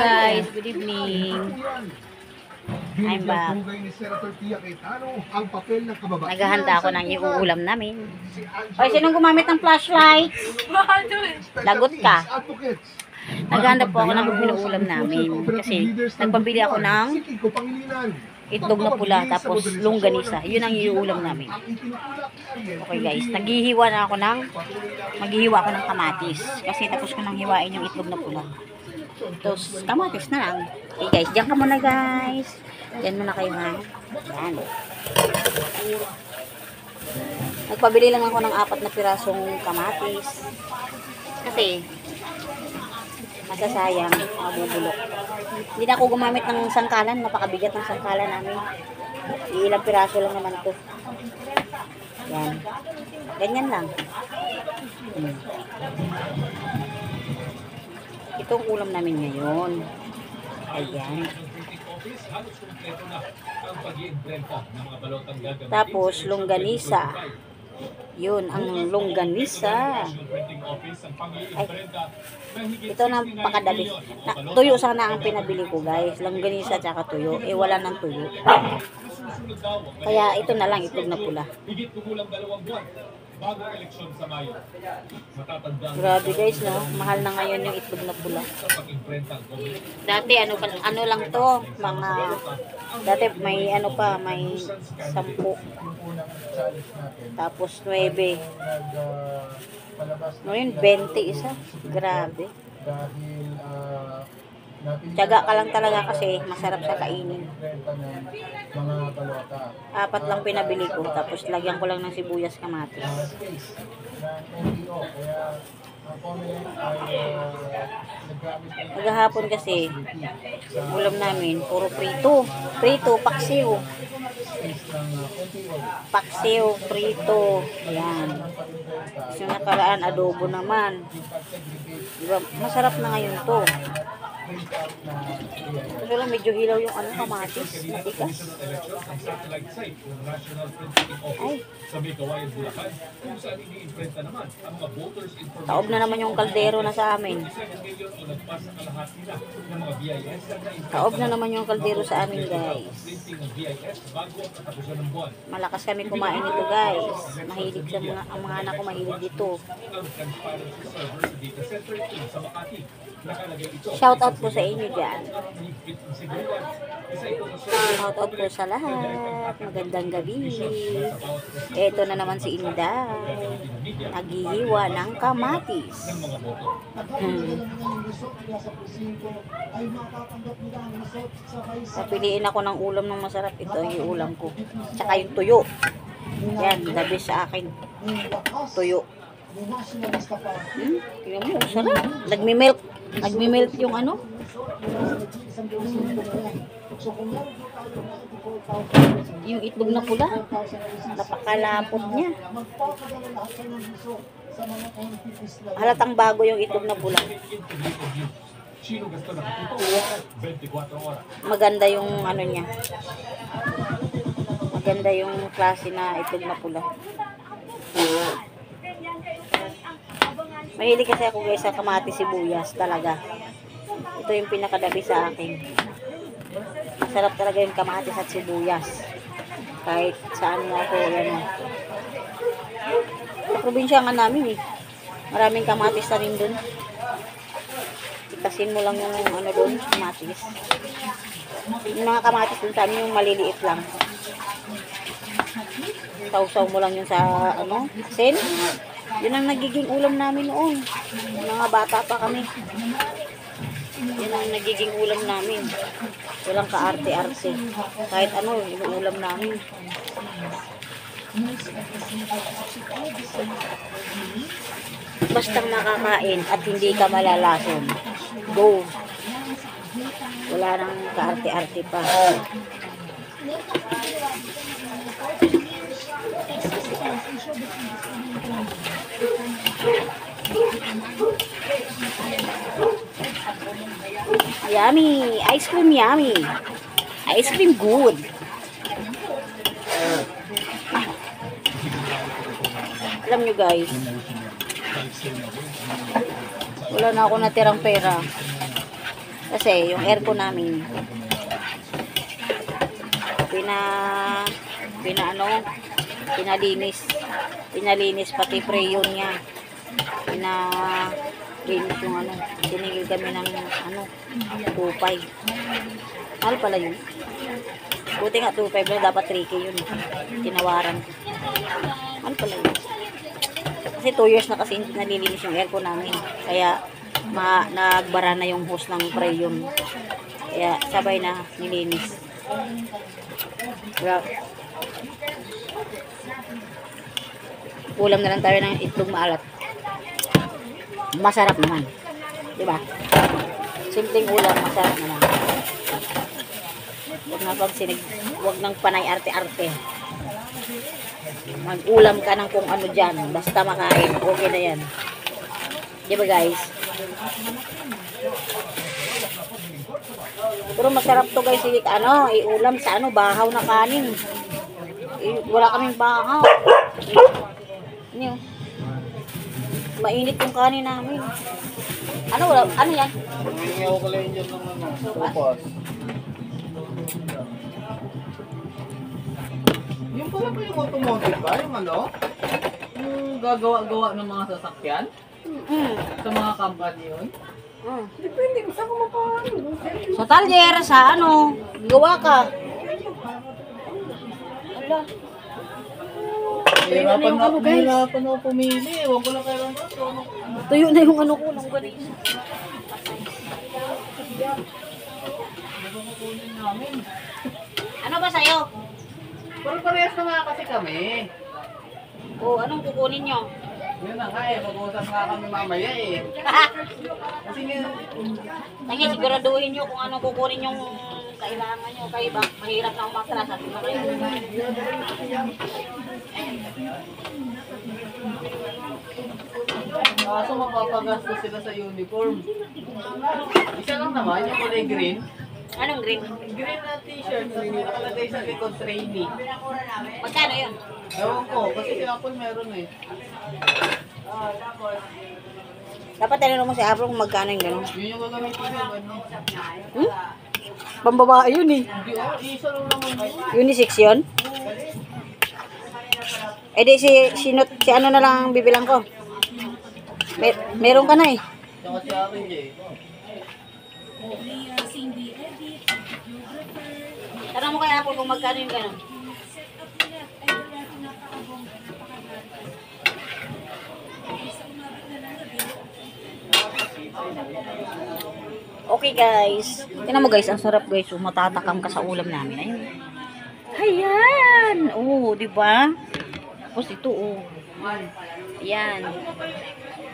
guys, good evening. I'm back. Naghahanda ako ng iuulam namin. Oy, sinong gumamit ng flashlight? Lagot ka. Naghahanda po ako ng inuulam namin. Kasi nagpabili ako ng itlog na pula tapos longganisa. Yun ang iuulam namin. Okay guys, maghihiwa ako ng kamatis. Kasi tapos ko nang hiwain yung itlog na pula. Tapos kamatis na lang. Okay guys, diyan ka muna guys. Diyan muna kayo ha. Yan. Nagpabili lang ako ng 4 na pirasong kamatis. Kasi masasayang, mabubulok. Hindi na ako gumamit ng sangkalan. Napakabigat ng sangkalan namin. Ilang piraso lang naman to. Yan. Ganyan lang. Itong ulam namin ngayon. Ayan. Tapos, longganisa. Yun, ang longganisa. Ay, ito na pakadali. Tuyo sana ang pinabili ko guys. Longganisa tsaka tuyo. Eh, wala ng tuyo. Kaya ito na lang, itlog na pula. Grabe guys, no? Mahal na ngayon yung itlog na pula. Dati ano lang to, dati may ano pa, may 10. Tapos 9. Ngayon 20 isa. Grabe. Tiyaga ka lang talaga kasi masarap sa kainin. 4 lang pinabili ko. Tapos lagyan ko lang ng sibuyas, kamatis. Maghahapon kasi ulam namin puro prito. Prito, paksiw. Paksiw, prito. Ayan. Yung nakaraan, adobo naman. Diba? Masarap na ngayon to. Kasi lang medyo hilaw yung kamatis. Matigas. Ay. Taob na naman yung kaldero na sa amin. Taob na naman yung kaldero sa amin guys. Malakas kami kumain nito guys. Mahilig sa ang mga anak ko mahilig dito. Shout out po sa inyo dyan. Shout out po sa lahat. Magandang gabi. Eto na naman si Inday. Naghihiwa ng kamatis. Napiliin ako ng ulam ng masarap. Ito yung ulam ko. Tsaka yung tuyo. Yan, the best sa akin. Tuyo. Tingnan mo, sarap. Nagmi-melt yung ano. Yung itlog na pula. Napakalapot niya. Halatang bago yung itlog na pula. Maganda yung ano niya. Maganda yung klase na itlog na pula. Mahilig kasi ako guys sa kamatis, sibuyas talaga. Ito yung pinakadabi sa akin. Masarap talaga yung kamatis at sibuyas. Kahit saan mo ako, ano. Sa probinsya nga namin maraming kamatis na rin dun. Itasin mo lang yung ano dun, kamatis. Yung mga kamatis dun sa amin yung maliliit lang. Sausaw mo lang yun sa ano, asin. Yun ang nagiging ulam namin noon. Mga bata pa kami. Yun ang nagiging ulam namin. Walang kaarte-arte. Kahit ano, yung ulam namin. Basta makakain at hindi ka malalason. Go. Wala nang kaarte-arte pa. Yummy! Ice cream yummy! Ice cream good! Alam nyo guys, wala na ako natirang pera. Kasi yung aircon namin, pinalinis pati preyon niya. Pinalinis yung ano, tinigil kami ng ano, 2.5. Mahal pala yun. Buti nga 2.5 na, dapat 3K yun. Tinawaran. Mahal pala yun. Kasi 2 years na kasi hindi nalilinis yung aircon namin. Kaya nagbara na yung hose ng preyon. Kaya sabay na nilinis. Ulam na lang tayo ng itlog maalat. Masarap naman. Diba? Simpleng ulam, masarap naman. Huwag nang panay arte-arte. Mag-ulam ka ng kung ano dyan. Basta makain. Okay na yan. Diba guys? Pero masarap to guys. Iulam sa bahaw na kanin. Wala kaming bahaw. Ano? Mainit yung kanin namin. Ano yan? Nangingaw ko lang dyan ng sopas. Yung pala pa yung automotive ba? Yung ano? Yung gagawa-gawa ng mga sasakyan? Sa mga company yun? Depende kung saan ko mapahalo. Sa talyer, sa gawa ka. Ala. Hirapan ako pumili. Huwag ko lang kailan ko. Tuyo na yung ko ng ganito. Ano ba sa'yo? Pero parehas na nga kasi kami. Anong kukunin nyo? Yun na nga mag-uusap nga kami mamaya Kasi Sige, siguraduhin nyo kung anong kukunin yung kailangan nyo. Kaya ba, mahirap na umatras. Kaso mapapagastos sila sa uniform. Isa lang naman, yung kulay green. Anong green? Green na t-shirt, nakalagay sa likod trainee. Magkano yun? Ewan ko, kasi si Apple meron Dapat tanong mo si Apple kung magkano yung gano'n. Yun yung gagamitin ko. Pambabae yun eh. Isa lang naman. Unisex yun? Di si ano na lang ang bibilang ko. Meron ka na eh. Saka si akin Tanong mo kay Apple kung magkano yung gano'n. Okay guys. Tingnan mo guys, ang sarap guys. Matatakam ka sa ulam namin. Ayun. Ayan. Di ba? Tapos ito Ayan.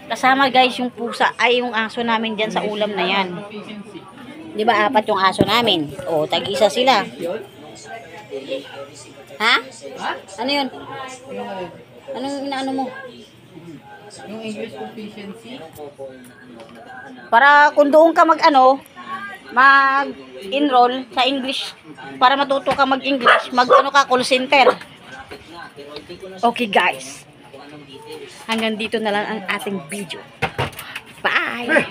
Kasama guys yung pusa ay yung aso namin diyan sa ulam na yan. Di ba 4 yung aso namin? Tag-isa sila. Ha? Ano yun? Anong inaano mo? Yung English proficiency. Para kung doon ka mag-enroll sa English, para matuto ka mag-English, ka call center. Okay guys. Hanggang dito na lang ang ating video. Bye!